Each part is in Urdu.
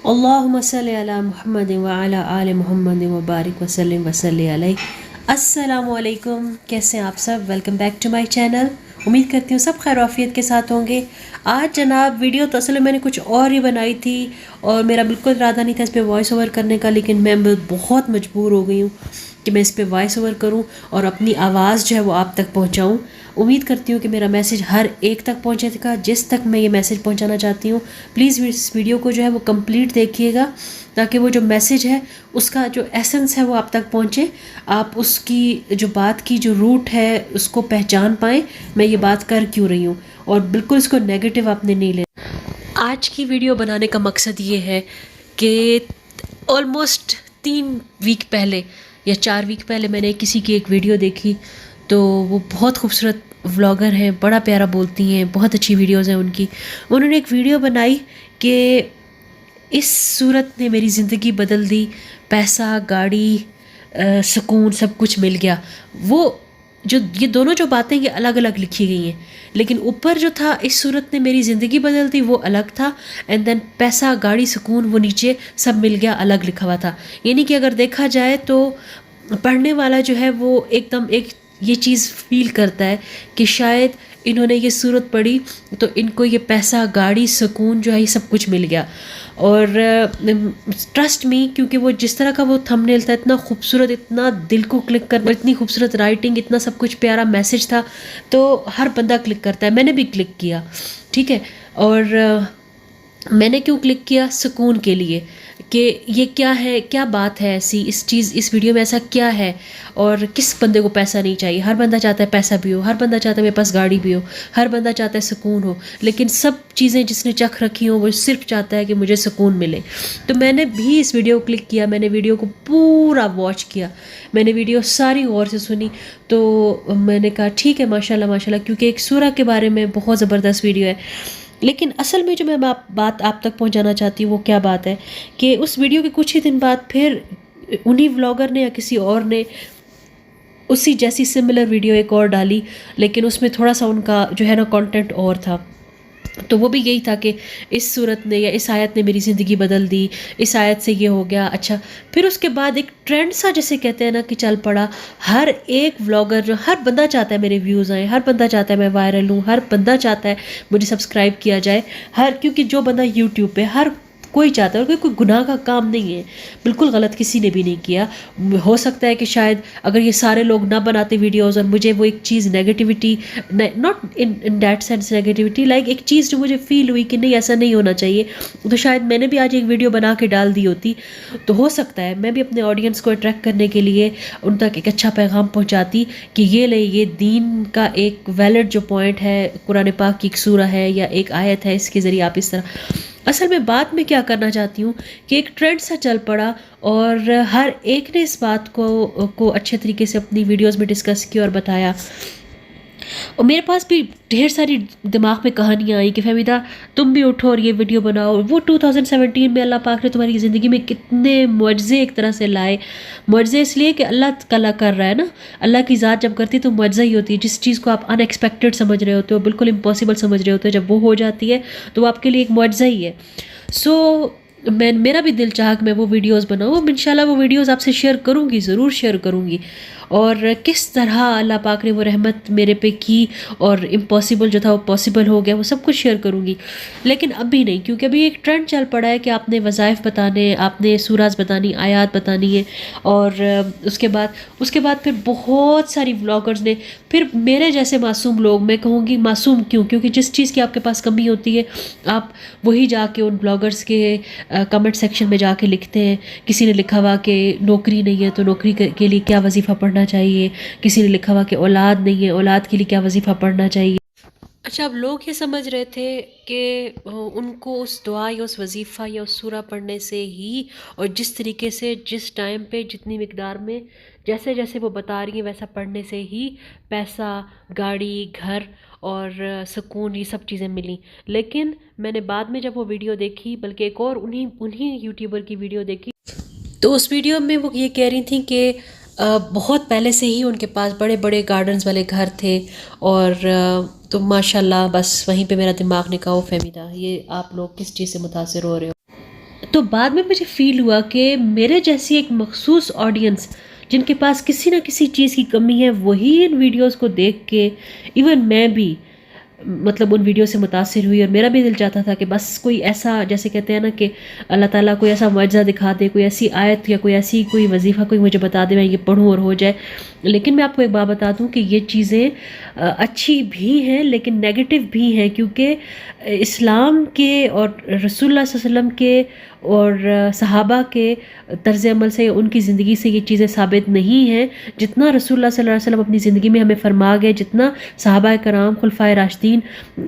اللہم صلی علی محمد وعلی آل محمد وبارک وسلم وصلی علیہ۔ السلام علیکم، کیسے ہیں آپ سب؟ Welcome back to my channel. امید کرتی ہوں سب خیر وعافیت کے ساتھ ہوں گے۔ آج جناب ویڈیو تو اصل میں نے کچھ اور ہی بنائی تھی اور میرا بالکل ارادہ نہیں تھا اس پہ وائس اوور کرنے کا، لیکن میں بہت مجبور ہو گئی ہوں کہ میں اس پہ وائس اوور کروں اور اپنی آواز جو ہے وہ آپ تک پہنچاؤں۔ امید کرتی ہوں کہ میرا میسیج ہر ایک تک پہنچے گا جس تک میں یہ میسیج پہنچانا چاہتی ہوں۔ پلیز اس ویڈیو کو جو ہے وہ کمپلیٹ دیکھیے گا تاکہ وہ جو میسیج ہے اس کا جو ایسنس ہے وہ آپ تک پہنچے، آپ اس کی جو بات کی جو روٹ ہے اس کو پہچان پائیں میں یہ بات کر کیوں رہی ہوں، اور بالکل اس کو نیگیٹو آپ نے نہیں لینا۔ آج کی ویڈیو بنانے کا مقصد یہ ہے کہ آلموسٹ 3 ویک پہلے یا 4 ویک پہلے میں نے کسی کی ایک ویڈیو دیکھی، تو وہ بہت خوبصورت ولاگر ہیں، بڑا پیارا بولتی ہیں، بہت اچھی ویڈیوز ہیں ان کی۔ انہوں نے ایک ویڈیو بنائی کہ اس صورت نے میری زندگی بدل دی، پیسہ، گاڑی، سکون، سب کچھ مل گیا۔ وہ جو یہ دونوں جو باتیں یہ الگ الگ لکھی گئی ہیں، لیکن اوپر جو تھا اس صورت نے میری زندگی بدل دی وہ الگ تھا، اینڈ دین پیسہ، گاڑی، سکون وہ نیچے سب مل گیا الگ لکھا ہوا تھا۔ یعنی کہ اگر دیکھا جائے تو پڑھنے والا جو ہے وہ ایک دم ایک یہ چیز فیل کرتا ہے کہ شاید انہوں نے یہ صورت پڑھی تو ان کو یہ پیسہ، گاڑی، سکون جو ہے یہ سب کچھ مل گیا۔ اور ٹرسٹ می، کیونکہ وہ جس طرح کا وہ تھمبنیل تھا اتنا خوبصورت، اتنا دل کو کلک کرنا، اتنی خوبصورت رائٹنگ، اتنا سب کچھ پیارا میسیج تھا، تو ہر بندہ کلک کرتا ہے۔ میں نے بھی کلک کیا، ٹھیک ہے۔ اور میں نے کیوں کلک کیا؟ سکون کے لیے، کہ یہ کیا ہے، کیا بات ہے ایسی اس ویڈیو میں ایسا کیا ہے، اور کس بندے کو پیسہ نہیں چاہیے؟ ہر بندہ چاہتا ہے پیسہ بھی ہو، ہر بندہ چاہتا ہے میرے پاس گاڑی بھی ہو، ہر بندہ چاہتا ہے سکون ہو، لیکن سب چیزیں جس نے چکھ رکھی ہوں وہ صرف چاہتا ہے کہ مجھے سکون ملے۔ تو میں نے بھی اس ویڈیو کو کلک کیا، میں نے ویڈیو کو پورا واچ کیا، میں نے ویڈیو ساری غور سے سنی، تو میں نے کہا ٹھیک ہے، ماشاءاللہ ماشاءاللہ، کیونکہ ایک سورہ کے بارے میں بہت زبردست ویڈیو ہے۔ لیکن اصل میں جو میں بات آپ تک پہنچانا چاہتی ہوں وہ کیا بات ہے کہ اس ویڈیو کے کچھ ہی دن بعد پھر انہی ولاگر نے یا کسی اور نے اسی جیسی سملر ویڈیو ایک اور ڈالی، لیکن اس میں تھوڑا سا ان کا جو ہے نا کانٹینٹ اور تھا، تو وہ بھی یہی تھا کہ اس صورت نے یا اس آیت نے میری زندگی بدل دی، اس آیت سے یہ ہو گیا۔ اچھا، پھر اس کے بعد ایک ٹرینڈ سا جیسے کہتے ہیں نا کہ چل پڑا، ہر ایک ولاگر جو ہر بندہ چاہتا ہے میرے ویوز آئیں، ہر بندہ چاہتا ہے میں وائرل ہوں، ہر بندہ چاہتا ہے مجھے سبسکرائب کیا جائے، کیونکہ جو بندہ یوٹیوب پہ ہر کوئی چاہتا ہے، اور کوئی گناہ کا کام نہیں ہے، بالکل غلط کسی نے بھی نہیں کیا۔ ہو سکتا ہے کہ شاید اگر یہ سارے لوگ نہ بناتے ویڈیوز اور مجھے وہ ایک چیز negativity, not in that sense negativity, like ایک چیز جو مجھے فیل ہوئی کہ نہیں ایسا نہیں ہونا چاہیے، تو شاید میں نے بھی آج ایک ویڈیو بنا کے ڈال دی ہوتی، تو ہو سکتا ہے میں بھی اپنے آڈینس کو اٹریکٹ کرنے کے لیے ان تک ایک اچھا پیغام پہنچاتی کہ یہ لے، یہ دین کا ایک ویلڈ جو پوائنٹ ہے، قرآن پاک کی ایک سورہ ہے یا ایک آیت ہے، اس کے ذریعے آپ اس طرح۔ اصل میں بات میں کیا کرنا چاہتی ہوں کہ ایک ٹرینڈ سا چل پڑا اور ہر ایک نے اس بات کو اچھے طریقے سے اپنی ویڈیوز میں ڈسکس کیا اور بتایا، اور میرے پاس بھی ڈھیر ساری دماغ میں کہانیاں آئیں کہ فہمیدہ تم بھی اٹھو اور یہ ویڈیو بناؤ۔ وہ 2017 میں اللہ پاک نے تمہاری زندگی میں کتنے معجزے ایک طرح سے لائے، معجزے اس لیے کہ اللہ کلا کر رہا ہے نا، اللہ کی ذات جب کرتی تو معجزہ ہی ہوتی ہے، جس چیز کو آپ ان ایکسپیکٹڈ سمجھ رہے ہوتے ہو، بالکل امپاسبل سمجھ رہے ہوتے ہو، جب وہ ہو جاتی ہے تو وہ آپ کے لیے ایک معجزہ ہی ہے۔ میرا بھی دل چاہا کہ میں وہ ویڈیوز بناؤں، اب انشاءاللہ وہ ویڈیوز آپ سے شیئر کروں گی، ضرور شیئر کروں گی، اور کس طرح اللہ پاک نے وہ رحمت میرے پہ کی اور امپاسبل جو تھا وہ پاسبل ہو گیا، وہ سب کچھ شیئر کروں گی۔ لیکن ابھی نہیں، کیونکہ ابھی ایک ٹرینڈ چل پڑا ہے کہ آپ نے وظائف بتانے، آپ نے سوراز بتانی، آیات بتانی ہے، اور اس کے بعد پھر بہت ساری ولاگرز نے، پھر میرے جیسے معصوم لوگ، میں کہوں گی معصوم کیوں، کیونکہ جس چیز کی آپ کے پاس کمی ہوتی ہے آپ وہی جا کے ان بلاگرز کے کمنٹ سیکشن میں جا کے لکھتے ہیں۔ کسی نے لکھا ہوا کہ نوکری نہیں ہے تو نوکری کے لیے کیا وظیفہ پڑھنا چاہیے، کسی نے لکھا ہوا کہ اولاد نہیں ہے، اولاد کے لیے کیا وظیفہ پڑھنا چاہیے۔ اچھا، اب لوگ یہ سمجھ رہے تھے کہ ان کو اس دعا یا اس وظیفہ یا اس سورہ پڑھنے سے ہی، اور جس طریقے سے، جس ٹائم پہ، جتنی مقدار میں، جیسے جیسے وہ بتا رہی ہیں ویسا پڑھنے سے ہی پیسہ، گاڑی، گھر اور سکون، یہ سب چیزیں ملیں۔ لیکن میں نے بعد میں جب وہ ویڈیو دیکھی، بلکہ ایک اور انہی یوٹیوبر کی ویڈیو دیکھی، تو اس ویڈیو میں وہ یہ کہہ رہی تھیں کہ بہت پہلے سے ہی ان کے پاس بڑے بڑے گارڈنز والے گھر تھے، اور تو ماشاءاللہ بس وہیں پہ میرا دماغ نے کہا، فہمیدہ یہ آپ لوگ کس چیز سے متاثر ہو رہے ہو؟ تو بعد میں مجھے فیل ہوا کہ میرے جیسی ایک مخصوص آڈینس جن کے پاس کسی نہ کسی چیز کی کمی ہے وہی ان ویڈیوز کو دیکھ کے، ایون میں بھی مطلب ان ویڈیو سے متاثر ہوئی، اور میرا بھی دل چاہتا تھا کہ بس کوئی ایسا، جیسے کہتے ہیں نا کہ اللہ تعالیٰ کوئی ایسا معجزہ دکھا دے، کوئی ایسی آیت یا کوئی ایسی کوئی وظیفہ کوئی مجھے بتا دے، میں یہ پڑھوں اور ہو جائے. لیکن میں آپ کو ایک بات بتا دوں کہ یہ چیزیں اچھی بھی ہیں لیکن نیگیٹو بھی ہیں، کیونکہ اسلام کے اور رسول اللہ صلی اللہ علیہ وسلم کے اور صحابہ کے طرز عمل سے، ان کی زندگی سے یہ چیزیں ثابت نہیں ہیں. جتنا رسول اللہ صلی اللہ علیہ وسلم اپنی زندگی میں ہمیں فرما گئے، جتنا صحابہ کرام خلفائے راشدین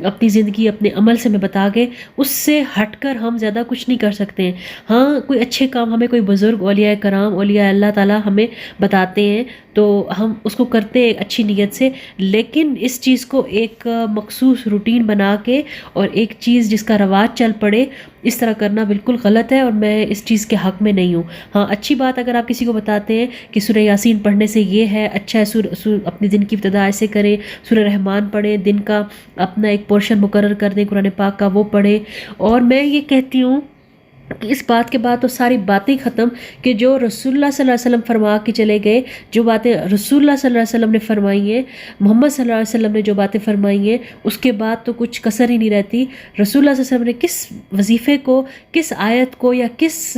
اپنی زندگی اپنے عمل سے ہمیں بتا گئے، اس سے ہٹ کر ہم زیادہ کچھ نہیں کر سکتے ہیں. ہاں کوئی اچھے کام ہمیں کوئی بزرگ اولیاء کرام، اولیاء اللہ تعالیٰ ہمیں بتاتے ہیں تو ہم اس کو کرتے ہیں اچھی نیت سے، لیکن اس چیز کو ایک مخصوص روٹین بنا کے اور ایک چیز جس کا رواج چل پڑے، اس طرح کرنا بالکل غلط ہے، اور میں اس چیز کے حق میں نہیں ہوں. ہاں اچھی بات اگر آپ کسی کو بتاتے ہیں کہ سورہ یاسین پڑھنے سے یہ ہے اچھا ہے، اپنے دن کی ابتدا ایسے کریں، سورہ رحمان پڑھیں، دن کا اپنا ایک پورشن مقرر کر دیں قرآن پاک کا، وہ پڑھیں. اور میں یہ کہتی ہوں کہ اس بات کے بعد تو ساری باتیں ختم، کہ جو رسول اللہ صلی اللہ علیہ وسلم فرما کے چلے گئے، جو باتیں رسول اللہ صلی اللہ علیہ وسلم نے فرمائی ہیں، محمد صلی اللہ علیہ وسلم نے جو باتیں فرمائی ہیں، اس کے بعد تو کچھ کسر ہی نہیں رہتی. رسول اللہ صلی اللہ علیہ وسلم نے کس وظیفے کو، کس آیت کو، یا کس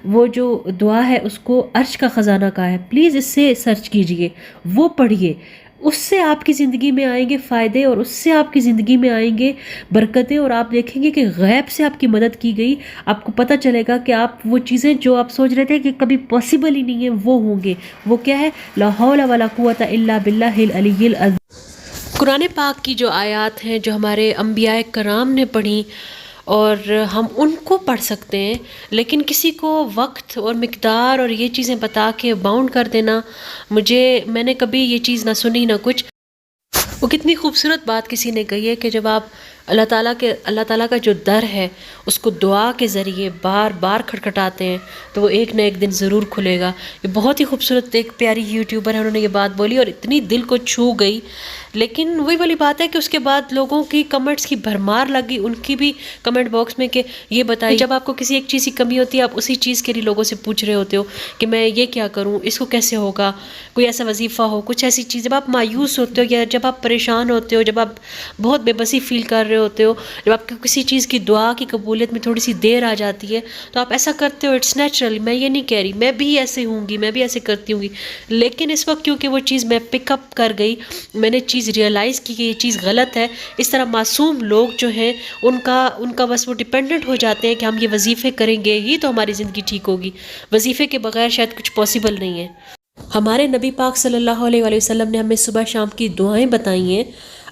وہ جو دعا ہے اس کو عرش کا خزانہ کہا ہے. پلیز اس سے سرچ کیجئے، وہ پڑھیے، اس سے آپ کی زندگی میں آئیں گے فائدے، اور اس سے آپ کی زندگی میں آئیں گے برکتیں، اور آپ دیکھیں گے کہ غیب سے آپ کی مدد کی گئی. آپ کو پتہ چلے گا کہ آپ وہ چیزیں جو آپ سوچ رہے تھے کہ کبھی پاسبل ہی نہیں ہے، وہ ہوں گے. وہ کیا ہے؟ لا حول ولا قوت الا باللہ العلی العظیم. قرآن پاک کی جو آیات ہیں جو ہمارے انبیاء کرام نے پڑھی، اور ہم ان کو پڑھ سکتے ہیں، لیکن کسی کو وقت اور مقدار اور یہ چیزیں بتا کے باؤنڈ کر دینا، میں نے کبھی یہ چیز نہ سنی نہ کچھ. وہ کتنی خوبصورت بات کسی نے کہی ہے کہ جب آپ اللہ تعالیٰ کا جو در ہے اس کو دعا کے ذریعے بار بار کھٹکھٹاتے ہیں تو وہ ایک نہ ایک دن ضرور کھلے گا. یہ بہت ہی خوبصورت ایک پیاری یوٹیوبر ہے، انہوں نے یہ بات بولی اور اتنی دل کو چھو گئی. لیکن وہی والی بات ہے کہ اس کے بعد لوگوں کی کمنٹس کی بھرمار لگی، ان کی بھی کمنٹ باکس میں کہ یہ بتائیے، جب آپ کو کسی ایک چیز کی کمی ہوتی ہے آپ اسی چیز کے لیے لوگوں سے پوچھ رہے ہوتے ہو کہ میں یہ کیا کروں، اس کو کیسے ہوگا، کوئی ایسا وظیفہ ہو، کچھ ایسی چیز. جب آپ مایوس ہوتے ہو یا جب آپ پریشان ہوتے ہو، جب آپ بہت بے بسی فیل کر رہے ہوتے ہو، جب آپ کو کسی چیز کی دعا کی قبولیت میں تھوڑی سی دیر آ جاتی ہے تو آپ ایسا کرتے ہو. اٹس نیچرل، میں یہ نہیں کہہ رہی، میں بھی ایسے ہوں گی، میں بھی ایسے کرتی ہوں گی. لیکن اس وقت کیونکہ وہ چیز میں پک اپ کر گئی، میں نے چیز ریئلائز کی کہ یہ چیز غلط ہے. اس طرح معصوم لوگ جو ہیں ان کا بس وہ ڈپینڈنٹ ہو جاتے ہیں کہ ہم یہ وظیفے کریں گے ہی تو ہماری زندگی ٹھیک ہوگی. وظیفے کے بغیر شاید کچھ پاسبل نہیں ہے. ہمارے نبی پاک صلی اللہ علیہ وآلہ وسلم نے ہمیں صبح شام کی دعائیں بتائی ہیں،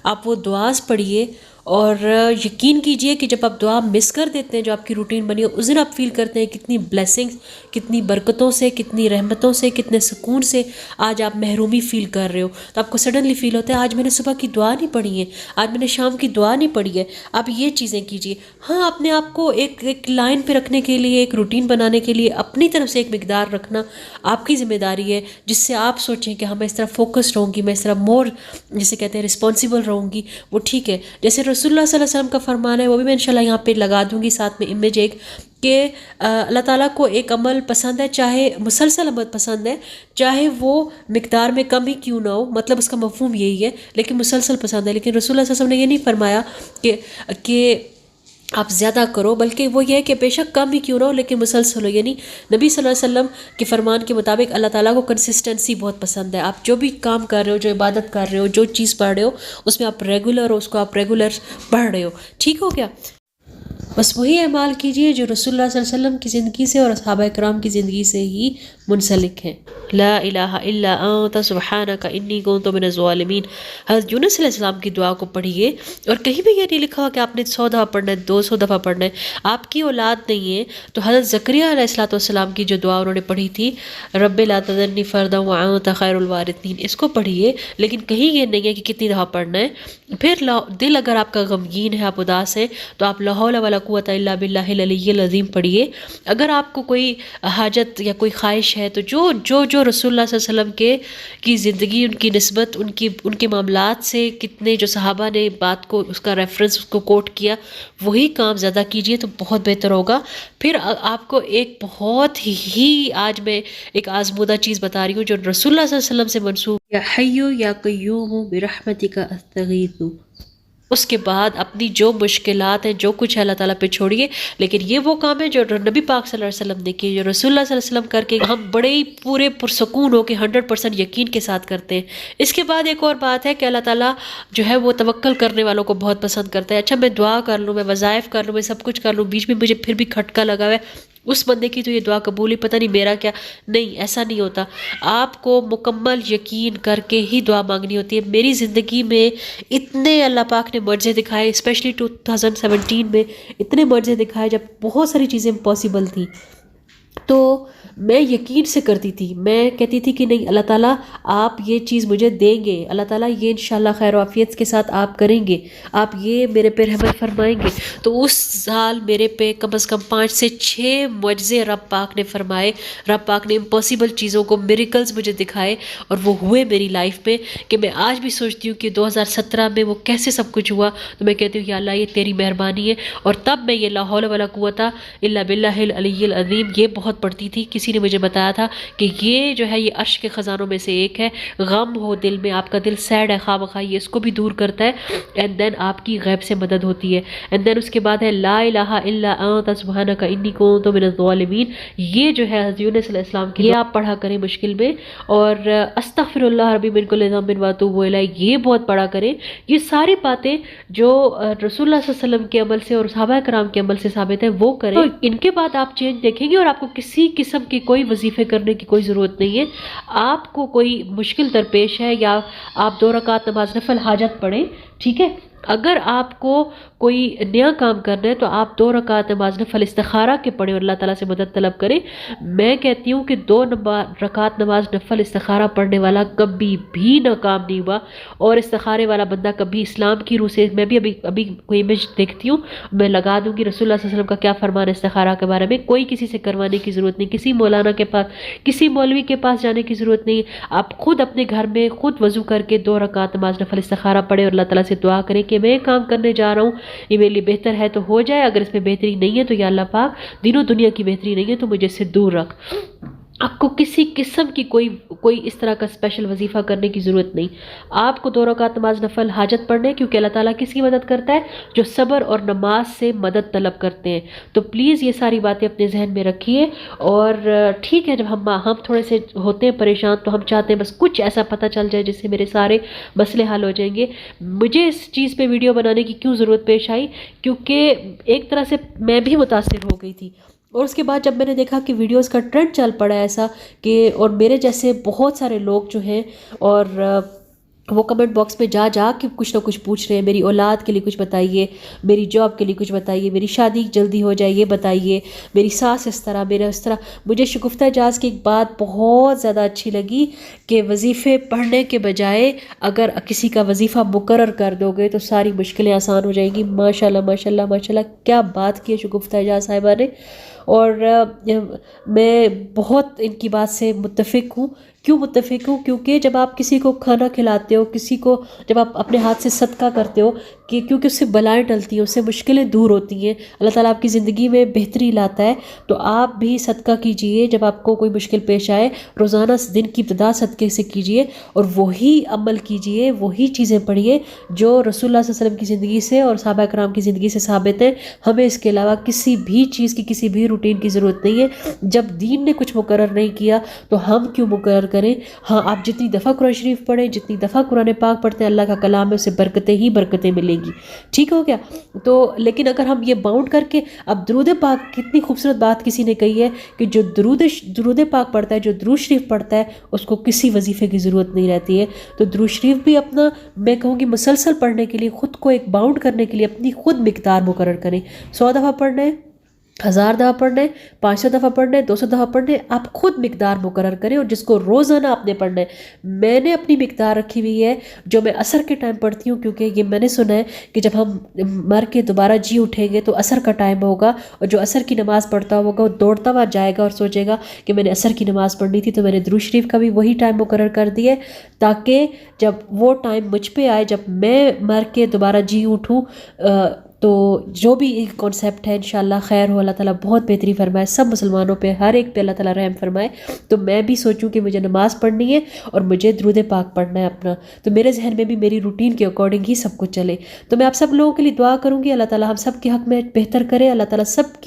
آپ وہ دعاز پڑھیے. اور یقین کیجئے کہ جب آپ دعا مس کر دیتے ہیں، جو آپ کی روٹین بنی ہو، اس دن آپ فیل کرتے ہیں کتنی بلیسنگز، کتنی برکتوں سے، کتنی رحمتوں سے، کتنے سکون سے آج آپ محرومی فیل کر رہے ہو. تو آپ کو سڈنلی فیل ہوتا ہے آج میں نے صبح کی دعا نہیں پڑھی ہے، آج میں نے شام کی دعا نہیں پڑھی ہے. آپ یہ چیزیں کیجئے. ہاں اپنے آپ کو ایک لائن پہ رکھنے کے لیے، ایک روٹین بنانے کے لیے اپنی طرف سے ایک مقدار رکھنا آپ کی ذمہ داری ہے، جس سے آپ سوچیں کہ ہاں میں اس طرح فوکس رہوں گی، میں اس طرح مور جسے کہتے ہیں رسپانسبل رہوں گی. وہ ٹھیک ہے. جیسے رسول اللہ صلی اللہ علیہ وسلم کا فرمان ہے، وہ بھی میں انشاءاللہ یہاں پہ لگا دوں گی ساتھ میں امیج ایک، کہ اللہ تعالیٰ کو ایک عمل پسند ہے، چاہے مسلسل عمل پسند ہے، چاہے وہ مقدار میں کم ہی کیوں نہ ہو، مطلب اس کا مفہوم یہی ہے، لیکن مسلسل پسند ہے. لیکن رسول اللہ صلی اللہ علیہ وسلم نے یہ نہیں فرمایا کہ آپ زیادہ کرو، بلکہ وہ یہ ہے کہ بے شک کم ہی کیوں نہ ہو لیکن مسلسل ہو. یعنی نبی صلی اللہ علیہ وسلم کے فرمان کے مطابق اللہ تعالیٰ کو کنسسٹنسی بہت پسند ہے. آپ جو بھی کام کر رہے ہو، جو عبادت کر رہے ہو، جو چیز پڑھ رہے ہو، اس میں آپ ریگولر ہو، اس کو آپ ریگولر پڑھ رہے ہو. ٹھیک ہو گیا؟ بس وہی اعمال کیجئے جو رسول اللہ صلی اللہ علیہ وسلم کی زندگی سے اور صحابہ کرام کی زندگی سے ہی منسلک ہیں. لا الہ الا انت سبحانک انی کنت من الظالمین. حضرت یونس علیہ السلام کی دعا کو پڑھیے، اور کہیں بھی یہ نہیں لکھا ہوا کہ آپ نے 100 دفعہ پڑھنا ہے، 200 دفعہ پڑھنا ہے. آپ کی اولاد نہیں ہے تو حضرت زکریا علیہ السلام کی جو دعا انہوں نے پڑھی تھی، رب لا تذرنی فردا وانت خیر الوارثین، اس کو پڑھیے. لیکن کہیں یہ نہیں ہے کہ کتنی دفعہ پڑھنا ہے. پھر دل اگر آپ کا غمگین ہے، آپ اداس ہیں، تو آپ لا حول ولا قوت الا باللہ العلی العظیم پڑھیے. اگر آپ کو کوئی حاجت یا کوئی خواہش ہے تو جو جو جو رسول اللہ صلی اللہ علیہ وسلم کی زندگی، ان کی نسبت، ان کے معاملات سے کتنے جو صحابہ نے بات کو، اس کا ریفرنس، اس کو کوٹ کیا، وہی کام زیادہ کیجئے تو بہت بہتر ہوگا. پھر آپ کو ایک بہت ہی آج میں ایک آزمودہ چیز بتا رہی ہوں جو رسول اللہ صلی اللہ علیہ وسلم سے منسوب، یا حیو یا قیوم برحمتک استغیث. اس کے بعد اپنی جو مشکلات ہیں، جو کچھ ہے، اللہ تعالیٰ پہ چھوڑیے. لیکن یہ وہ کام ہے جو نبی پاک صلی اللہ علیہ وسلم نے کی، جو رسول اللہ صلی اللہ علیہ وسلم کر کے ہم بڑے ہی پورے پرسکون ہو کے 100% یقین کے ساتھ کرتے ہیں. اس کے بعد ایک اور بات ہے کہ اللہ تعالیٰ جو ہے وہ توکل کرنے والوں کو بہت پسند کرتا ہے. اچھا میں دعا کر لوں، میں وظائف کر لوں، میں سب کچھ کر لوں، بیچ میں مجھے پھر بھی کھٹکا لگا ہوا ہے، اس بندے کی تو یہ دعا قبول ہی، پتہ نہیں میرا کیا. نہیں، ایسا نہیں ہوتا. آپ کو مکمل یقین کر کے ہی دعا مانگنی ہوتی ہے. میری زندگی میں اتنے اللہ پاک نے معجزے دکھائے، اسپیشلی 2017 میں اتنے معجزے دکھائے جب بہت ساری چیزیں امپاسبل تھیں، تو میں یقین سے کرتی تھی. میں کہتی تھی کہ نہیں، اللہ تعالیٰ آپ یہ چیز مجھے دیں گے، اللہ تعالیٰ یہ انشاءاللہ خیر و عافیت کے ساتھ آپ کریں گے، آپ یہ میرے پہ رحمت فرمائیں گے. تو اس سال میرے پہ کم از کم 5 سے 6 معجزے رب پاک نے فرمائے. رب پاک نے امپاسبل چیزوں کو، میریکلز مجھے دکھائے، اور وہ ہوئے میری لائف میں کہ میں آج بھی سوچتی ہوں کہ 2017 میں وہ کیسے سب کچھ ہوا. تو میں کہتی ہوں یا اللہ، یہ تیری مہربانی ہے. اور تب میں یہ لا حول ولا قوت الا باللہ العلی العظیم یہ بہت پڑھتی تھی. کسی نے مجھے بتایا تھا کہ یہ جو ہے یہ عرش کے خزانوں میں سے ایک ہے. غم ہو دل میں، آپ کا دل سیڈ ہے خواہ بخواہ، یہ اس کو بھی دور کرتا ہے. اینڈ دین آپ کی غیب سے مدد ہوتی ہے. اینڈ دین اس کے بعد ہے لا الہ الا انت سبحانک انی کنت من الظالمین. یہ جو ہے حضرت یونس علیہ السلام کی، یہ آپ پڑھا کریں مشکل میں. اور استغفر اللہ ربی من کل ذنب واتوب الیہ، یہ بہت پڑھا کریں. یہ ساری باتیں جو رسول اللہ صلی اللہ علیہ وسلم کے عمل سے اور صحابہ کرام کے عمل سے ثابت ہے وہ کریں. تو ان کے بعد آپ چینج دیکھیں گے، اور آپ کو کسی قسم کی کوئی وظیفے کرنے کی کوئی ضرورت نہیں ہے. آپ کو کوئی مشکل درپیش ہے یا آپ 2 رکعت نماز نفل حاجت پڑھیں، ٹھیک ہے. اگر آپ کو کوئی نیا کام کرنا ہے تو آپ 2 رکعت نماز نفل استخارہ کے پڑھیں اور اللہ تعالیٰ سے مدد طلب کریں. میں کہتی ہوں کہ 2 رکعت نماز نفل استخارہ پڑھنے والا کبھی بھی ناکام نہیں ہوا. اور استخارے والا بندہ کبھی اسلام کی روح سے، میں بھی ابھی کوئی امیج دیکھتی ہوں، میں لگا دوں گی رسول اللہ صلی اللہ علیہ وسلم کا کیا فرمان ہے استخارہ کے بارے میں. کوئی کسی سے کروانے کی ضرورت نہیں، کسی مولانا کے پاس، کسی مولوی کے پاس جانے کی ضرورت نہیں. آپ خود اپنے گھر میں خود وضو کر کے 2 رکعت نماز نفل استخارہ پڑھیں اور اللہ تعالیٰ سے دعا کریں کہ میں کام کرنے جا رہا ہوں، یہ میرے لیے بہتر ہے تو ہو جائے، اگر اس میں بہتری نہیں ہے تو یا اللہ پاک دین و دنیا کی بہتری نہیں ہے تو مجھے اس سے دور رکھ. آپ کو کسی قسم کی کوئی اس طرح کا اسپیشل وظیفہ کرنے کی ضرورت نہیں. آپ کو 2 رکعت نماز نفل حاجت پڑھنے، کیونکہ اللہ تعالیٰ کس کی مدد کرتا ہے؟ جو صبر اور نماز سے مدد طلب کرتے ہیں. تو پلیز یہ ساری باتیں اپنے ذہن میں رکھیے. اور ٹھیک ہے، جب ہم تھوڑے سے ہوتے ہیں پریشان تو ہم چاہتے ہیں بس کچھ ایسا پتہ چل جائے جس سے میرے سارے مسئلے حل ہو جائیں گے. مجھے اس چیز پہ ویڈیو بنانے کی کیوں ضرورت پیش آئی؟ کیونکہ ایک طرح سے میں بھی متاثر ہو گئی تھی. اور اس کے بعد جب میں نے دیکھا کہ ویڈیوز کا ٹرینڈ چل پڑا ہے ایسا کہ، اور میرے جیسے بہت سارے لوگ جو ہیں، اور وہ کمنٹ باکس میں جا کے کچھ نہ کچھ پوچھ رہے ہیں، میری اولاد کے لیے کچھ بتائیے، میری جاب کے لیے کچھ بتائیے، میری شادی جلدی ہو جائے یہ بتائیے، میری ساس اس طرح، میرا اس طرح. مجھے شگفتہ اعجاز کی ایک بات بہت زیادہ اچھی لگی کہ وظیفے پڑھنے کے بجائے اگر کسی کا وظیفہ مقرر کر دو گے تو ساری مشکلیں آسان ہو جائیں گی. ماشاء اللہ ماشاء اللہ ماشاء اللہ، کیا بات کی ہے شگفتہ اعجاز صاحبہ نے. اور میں بہت ان کی بات سے متفق ہوں. کیوں متفق ہوں؟ کیونکہ جب آپ کسی کو کھانا کھلاتے ہو، کسی کو جب آپ اپنے ہاتھ سے صدقہ کرتے ہو، کہ کیونکہ اس سے بلائیں ٹلتی ہیں، اس سے مشکلیں دور ہوتی ہیں، اللہ تعالیٰ آپ کی زندگی میں بہتری لاتا ہے. تو آپ بھی صدقہ کیجئے جب آپ کو کوئی مشکل پیش آئے. روزانہ دن کی ابتدا صدقے سے کیجئے اور وہی عمل کیجئے، وہی چیزیں پڑھیے جو رسول اللہ صلی اللہ علیہ وسلم کی زندگی سے اور صحابہ کرام کی زندگی سے ثابت ہیں. ہمیں اس کے علاوہ کسی بھی چیز کی، کسی بھی روٹین کی ضرورت نہیں ہے. جب دین نے کچھ مقرر نہیں کیا تو ہم کیوں مقرر کریں؟ ہاں، آپ جتنی دفعہ قرآن شریف پڑھیں، جتنی دفعہ قرآن پاک پڑھتے ہیں، اللہ کا کلام ہے، اسے برکتیں ہی برکتیں ملیں گی. ٹھیک ہو گیا؟ تو لیکن اگر ہم یہ باؤنڈ کر کے، اب درود پاک، کتنی خوبصورت بات کسی نے کہی ہے کہ جو درود پاک پڑھتا ہے، جو درود شریف پڑھتا ہے، اس کو کسی وظیفے کی ضرورت نہیں رہتی ہے. تو درود شریف بھی اپنا، میں کہوں گی مسلسل پڑھنے کے لیے، خود کو ایک باؤنڈ کرنے کے لیے اپنی خود مقدار مقرر کریں. 100 دفعہ پڑھنا ہے 1000 دفعہ پڑھنا ہے، 500 دفعہ پڑھنا ہے، 200 دفعہ پڑھنا ہے، آپ خود مقدار مقرر کریں اور جس کو روزانہ آپ نے پڑھنا ہے. میں نے اپنی مقدار رکھی ہوئی ہے جو میں عصر کے ٹائم پڑھتی ہوں، کیونکہ یہ میں نے سنا ہے کہ جب ہم مر کے دوبارہ جی اٹھیں گے تو عصر کا ٹائم ہوگا، اور جو عصر کی نماز پڑھتا ہوگا وہ دوڑتا ہوا جائے گا اور سوچے گا کہ میں نے عصر کی نماز پڑھنی تھی. تو میں نے درود شریف کا بھی وہی ٹائم مقرر کر دیا ہے تاکہ جب وہ ٹائم مجھ پہ آئے، جب میں مر کے دوبارہ جی اٹھوں، تو جو بھی ایک کانسیپٹ ہے انشاءاللہ خیر ہو، اللہ تعالیٰ بہت بہتری فرمائے، سب مسلمانوں پہ ہر ایک پہ اللہ تعالیٰ رحم فرمائے. تو میں بھی سوچوں کہ مجھے نماز پڑھنی ہے اور مجھے درود پاک پڑھنا ہے اپنا، تو میرے ذہن میں بھی میری روٹین کے اکارڈنگ ہی سب کچھ چلے. تو میں آپ سب لوگوں کے لیے دعا کروں گی، اللہ تعالیٰ ہم سب کے حق میں بہتر کرے، اللہ تعالیٰ سب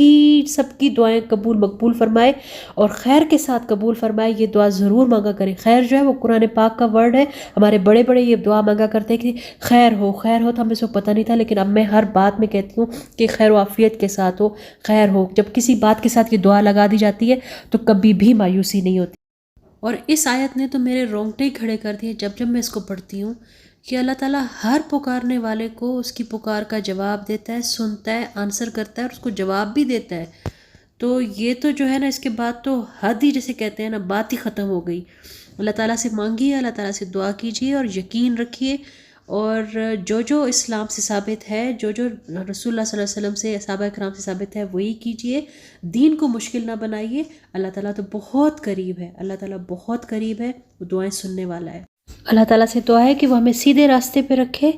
کی دعائیں مقبول فرمائے اور خیر کے ساتھ قبول فرمائے. یہ دعا ضرور مانگا کریں. خیر جو ہے وہ قرآن پاک کا ورڈ ہے، ہمارے بڑے بڑے یہ دعا مانگا کرتے ہیں کہ خیر ہو تو ہمیں اس کو پتہ نہیں تھا، لیکن اب میں ہر بات میں کہتی ہوں کہ خیر و عافیت کے ساتھ ہو، خیر ہو. جب کسی بات کے ساتھ یہ دعا لگا دی جاتی ہے تو کبھی بھی مایوسی نہیں ہوتی. اور اس آیت نے تو میرے رونگٹے ہی کھڑے کر دیے جب میں اس کو پڑھتی ہوں کہ اللہ تعالیٰ ہر پکارنے والے کو اس کی پکار کا جواب دیتا ہے، سنتا ہے، آنسر کرتا ہے اور اس کو جواب بھی دیتا ہے. تو یہ تو جو ہے نا، اس کے بعد تو حد ہی، جیسے کہتے ہیں نا، بات ہی ختم ہو گئی. اللہ تعالیٰ سے مانگیے، اللہ تعالیٰ سے دعا کیجیے اور یقین رکھیے، اور جو اسلام سے ثابت ہے، جو رسول اللہ صلی اللہ علیہ وسلم سے، صحابہ کرام سے ثابت ہے، وہی کیجیے. دین کو مشکل نہ بنائیے. اللہ تعالیٰ تو بہت قریب ہے، اللہ تعالیٰ بہت قریب ہے، وہ دعائیں سننے والا ہے. اللہ تعالیٰ سے دعا ہے کہ وہ ہمیں سیدھے راستے پہ رکھے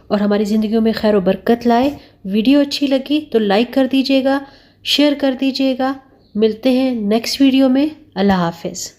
اور ہماری زندگیوں میں خیر و برکت لائے. ویڈیو اچھی لگی تو لائک کر دیجیے گا، شیئر کر دیجیے گا. ملتے ہیں نیکسٹ ویڈیو میں. اللہ حافظ.